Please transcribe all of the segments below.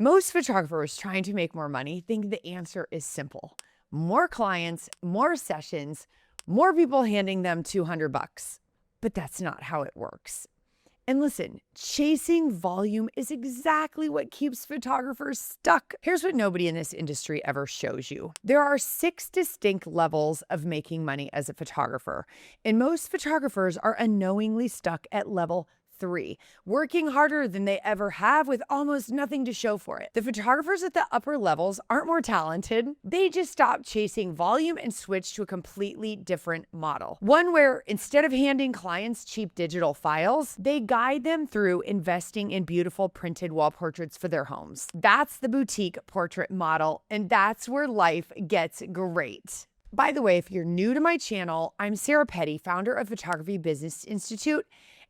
Most photographers trying to make more money think the answer is simple. More clients, more sessions, more people handing them $200. But that's not how it works. And listen, chasing volume is exactly what keeps photographers stuck. Here's what nobody in this industry ever shows you. There are 6 distinct levels of making money as a photographer, and most photographers are unknowingly stuck at level 3, working harder than they ever have with almost nothing to show for it. The photographers at the upper levels aren't more talented. They just stopped chasing volume and switched to a completely different model. One where instead of handing clients cheap digital files, they guide them through investing in beautiful printed wall portraits for their homes. That's the boutique portrait model, and that's where life gets great. By the way, if you're new to my channel, I'm Sarah Petty, founder of Photography Business Institute,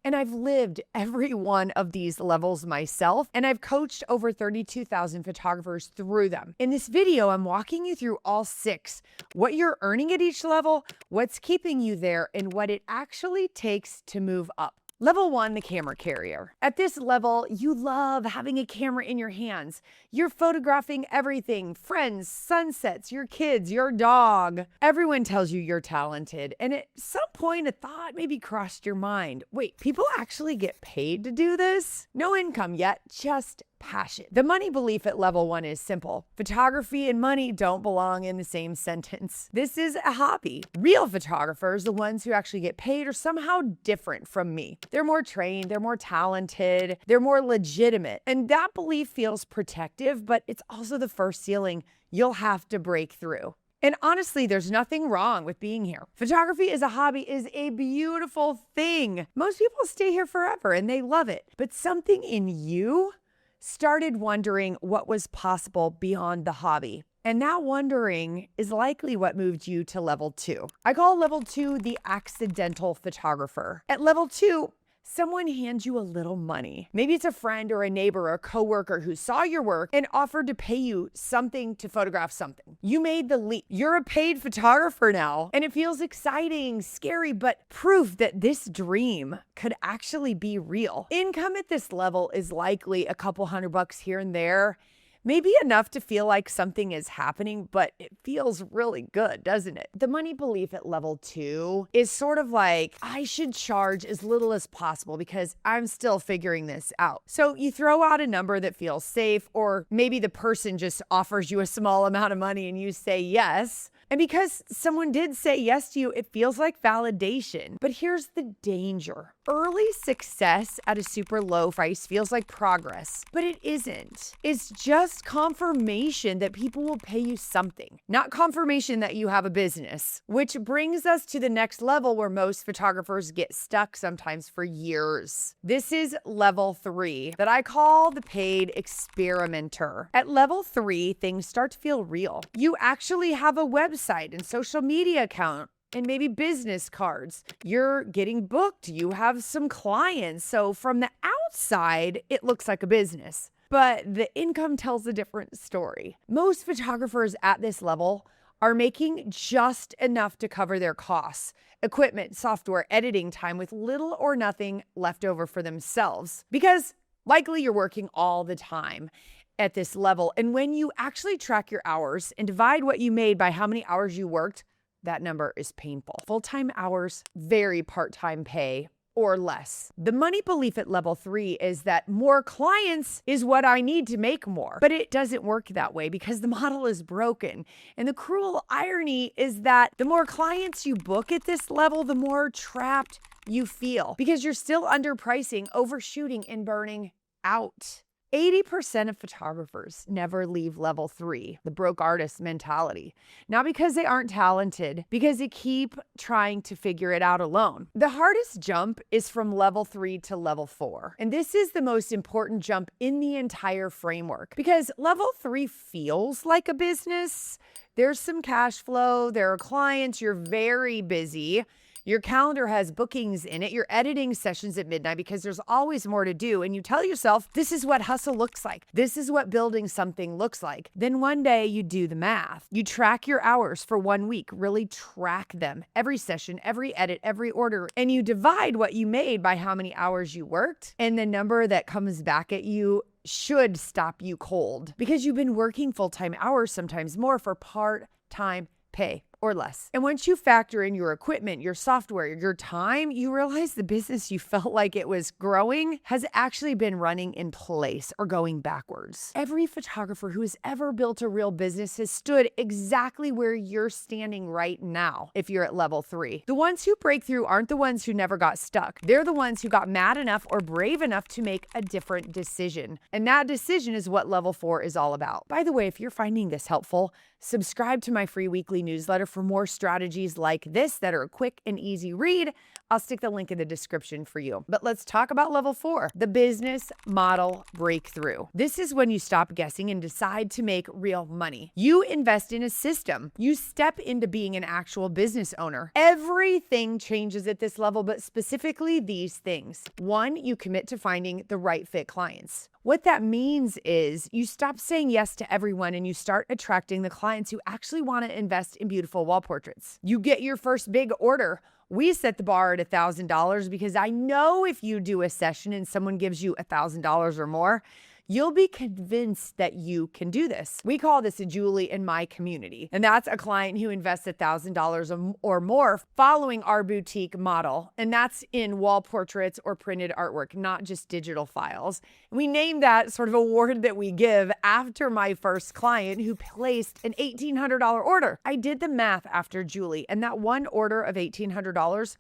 and I've lived every one of these levels myself, and I've coached over 32,000 photographers through them. In this video, I'm walking you through all 6, what you're earning at each level, what's keeping you there, and what it actually takes to move up. Level 1, the camera carrier. At this level, you love having a camera in your hands. You're photographing everything, friends, sunsets, your kids, your dog. Everyone tells you you're talented. And at some point, a thought maybe crossed your mind. Wait, people actually get paid to do this? No income yet, just passion. The money belief at level 1 is simple. Photography and money don't belong in the same sentence. This is a hobby. Real photographers, the ones who actually get paid, are somehow different from me. They're more trained, they're more talented, they're more legitimate. And that belief feels protective, but it's also the first ceiling you'll have to break through. And honestly, there's nothing wrong with being here. Photography as a hobby is a beautiful thing. Most people stay here forever and they love it. But something in you started wondering what was possible beyond the hobby. And that wondering is likely what moved you to level 2. I call level 2 the accidental photographer. At level 2, someone hands you a little money. Maybe it's a friend or a neighbor or a coworker who saw your work and offered to pay you something to photograph something. You made the leap. You're a paid photographer now, and it feels exciting, scary, but proof that this dream could actually be real. Income at this level is likely a couple $100 here and there. Maybe enough to feel like something is happening, but it feels really good, doesn't it? The money belief at level 2 is sort of like, I should charge as little as possible because I'm still figuring this out. So you throw out a number that feels safe, or maybe the person just offers you a small amount of money and you say yes. And because someone did say yes to you, it feels like validation. But here's the danger. Early success at a super low price feels like progress, but it isn't. It's just confirmation that people will pay you something, not confirmation that you have a business. Which brings us to the next level where most photographers get stuck, sometimes for years. This is level 3 that I call the paid experimenter. At level 3, things start to feel real. You actually have a website and social media account and maybe business cards. You're getting booked. You have some clients. So from the outside, it looks like a business, but the income tells a different story. Most photographers at this level are making just enough to cover their costs, equipment, software, editing time, with little or nothing left over for themselves, because likely you're working all the time at this level. And when you actually track your hours and divide what you made by how many hours you worked, that number is painful. Full-time hours, very part-time pay, or less. The money belief at level 3 is that more clients is what I need to make more. But it doesn't work that way because the model is broken. And the cruel irony is that the more clients you book at this level, the more trapped you feel because you're still underpricing, overshooting, and burning out. 80% of photographers never leave level 3, the broke artist mentality. Not because they aren't talented, because they keep trying to figure it out alone. The hardest jump is from level 3 to level 4. And this is the most important jump in the entire framework because level 3 feels like a business. There's some cash flow, there are clients, you're very busy. Your calendar has bookings in it. You're editing sessions at midnight because there's always more to do. And you tell yourself, this is what hustle looks like. This is what building something looks like. Then one day you do the math. You track your hours for 1 week, really track them. Every session, every edit, every order. And you divide what you made by how many hours you worked. And the number that comes back at you should stop you cold because you've been working full-time hours, sometimes more, for part-time pay or less. And once you factor in your equipment, your software, your time, you realize the business you felt like it was growing has actually been running in place or going backwards. Every photographer who has ever built a real business has stood exactly where you're standing right now if you're at level 3. The ones who break through aren't the ones who never got stuck. They're the ones who got mad enough or brave enough to make a different decision. And that decision is what level 4 is all about. By the way, if you're finding this helpful, subscribe to my free weekly newsletter for more strategies like this that are a quick and easy read. I'll stick the link in the description for you. But let's talk about level 4, the business model breakthrough. This is when you stop guessing and decide to make real money. You invest in a system. You step into being an actual business owner. Everything changes at this level, but specifically these things. 1, you commit to finding the right fit clients. What that means is you stop saying yes to everyone and you start attracting the clients who actually want to invest in beautiful wall portraits. You get your first big order. We set the bar at $1,000 because I know if you do a session and someone gives you $1,000 or more, you'll be convinced that you can do this. We call this a Julie in my community. And that's a client who invests $1,000 or more following our boutique model. And that's in wall portraits or printed artwork, not just digital files. We named that sort of award that we give after my first client who placed an $1,800 order. I did the math after Julie, and that one order of $1,800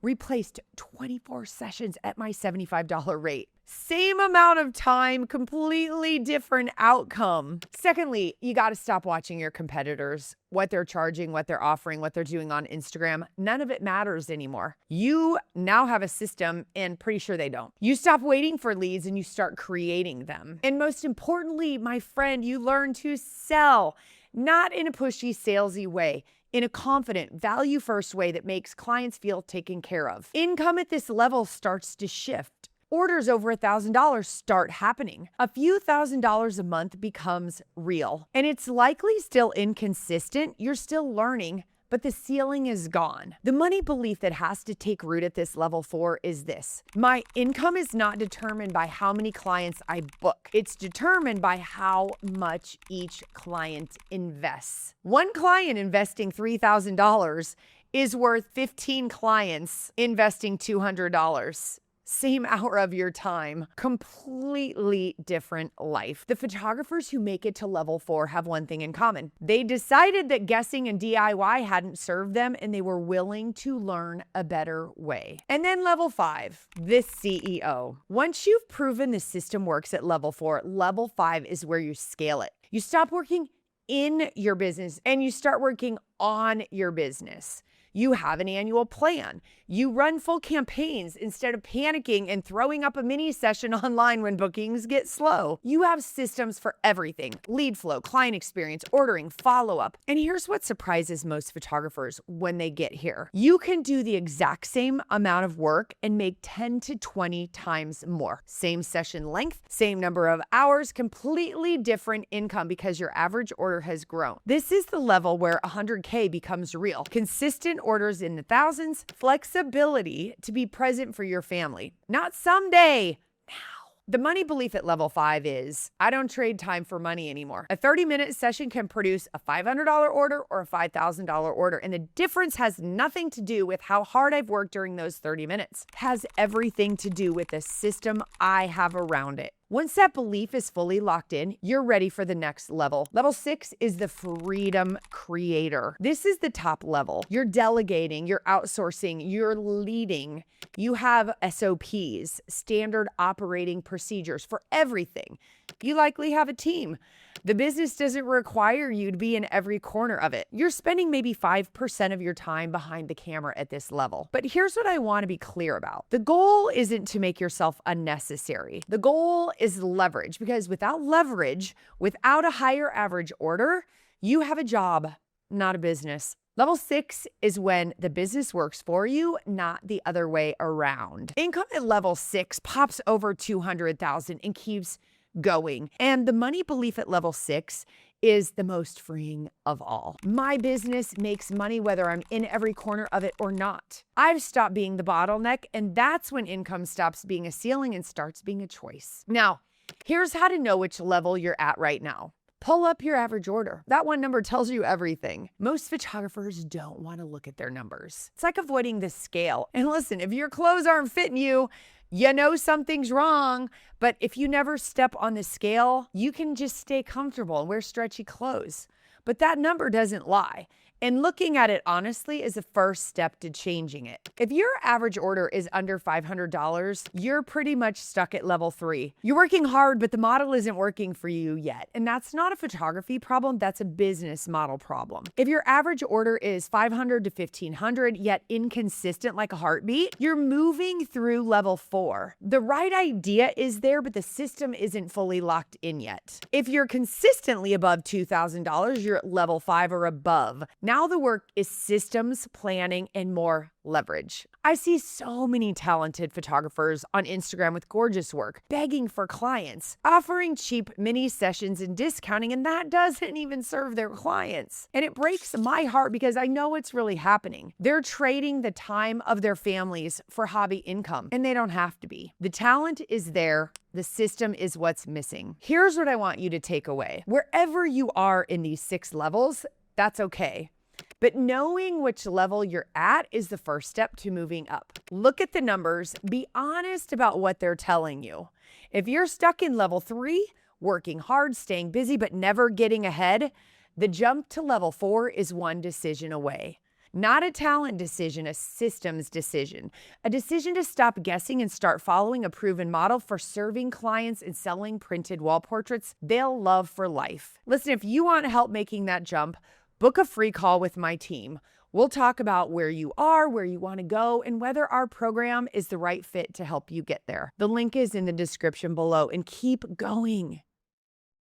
replaced 24 sessions at my $75 rate. Same amount of time, completely different outcome. Secondly, you got to stop watching your competitors, what they're charging, what they're offering, what they're doing on Instagram. None of it matters anymore. You now have a system, and pretty sure they don't. You stop waiting for leads and you start creating them. And most importantly, my friend, you learn to sell, not in a pushy, salesy way, in a confident, value-first way that makes clients feel taken care of. Income at this level starts to shift. Orders over $1,000 start happening. A few $1,000s a month becomes real. And it's likely still inconsistent. You're still learning, but the ceiling is gone. The money belief that has to take root at this level 4 is this: my income is not determined by how many clients I book. It's determined by how much each client invests. One client investing $3,000 is worth 15 clients investing $200. Same hour of your time, completely different life. The photographers who make it to level 4 have one thing in common. They decided that guessing and DIY hadn't served them, and they were willing to learn a better way. And then level 5, this CEO. Once you've proven the system works at level 4, level 5 is where you scale it. You stop working in your business and you start working on your business. You have an annual plan. You run full campaigns instead of panicking and throwing up a mini session online when bookings get slow. You have systems for everything: lead flow, client experience, ordering, follow-up. And here's what surprises most photographers when they get here. You can do the exact same amount of work and make 10 to 20 times more. Same session length, same number of hours, completely different income because your average order has grown. This is the level where 100K becomes real. Consistent orders in the thousands, flexibility to be present for your family. Not someday, now. The money belief at level 5 is, I don't trade time for money anymore. A 30-minute session can produce a $500 order or a $5,000 order, and the difference has nothing to do with how hard I've worked during those 30 minutes. It has everything to do with the system I have around it. Once that belief is fully locked in, you're ready for the next level. Level 6 is the freedom creator. This is the top level. You're delegating, you're outsourcing, you're leading. You have SOPs, standard operating procedures for everything. You likely have a team. The business doesn't require you to be in every corner of it. You're spending maybe 5% of your time behind the camera at this level. But here's what I want to be clear about. The goal isn't to make yourself unnecessary. The goal is leverage, because without leverage, without a higher average order, you have a job, not a business. Level 6 is when the business works for you, not the other way around. Income at level 6 pops over 200,000 and keeps going. And the money belief at level 6 is the most freeing of all. My business makes money whether I'm in every corner of it or not. I've stopped being the bottleneck, and that's when income stops being a ceiling and starts being a choice. Now, Here's how to know which level you're at right now. Pull up your average order. That one number tells you everything. Most photographers don't want to look at their numbers. It's like avoiding the scale. And listen, if your clothes aren't fitting you, you know something's wrong. But if you never step on the scale, you can just stay comfortable and wear stretchy clothes. But that number doesn't lie. And looking at it honestly is the first step to changing it. If your average order is under $500, you're pretty much stuck at level 3. You're working hard, but the model isn't working for you yet. And that's not a photography problem, that's a business model problem. If your average order is $500 to $1,500, yet inconsistent like a heartbeat, you're moving through level 4. The right idea is there, but the system isn't fully locked in yet. If you're consistently above $2,000, you're at level 5 or above. Now the work is systems, planning, and more leverage. I see so many talented photographers on Instagram with gorgeous work, begging for clients, offering cheap mini sessions and discounting, and that doesn't even serve their clients. And it breaks my heart because I know it's really happening. They're trading the time of their families for hobby income, and they don't have to be. The talent is there. The system is what's missing. Here's what I want you to take away. Wherever you are in these 6 levels, that's okay. But knowing which level you're at is the first step to moving up. Look at the numbers, be honest about what they're telling you. If you're stuck in level 3, working hard, staying busy, but never getting ahead, the jump to level 4 is one decision away. Not a talent decision, a systems decision. A decision to stop guessing and start following a proven model for serving clients and selling printed wall portraits they'll love for life. Listen, if you want help making that jump, book a free call with my team. We'll talk about where you are, where you want to go, and whether our program is the right fit to help you get there. The link is in the description below, and keep going.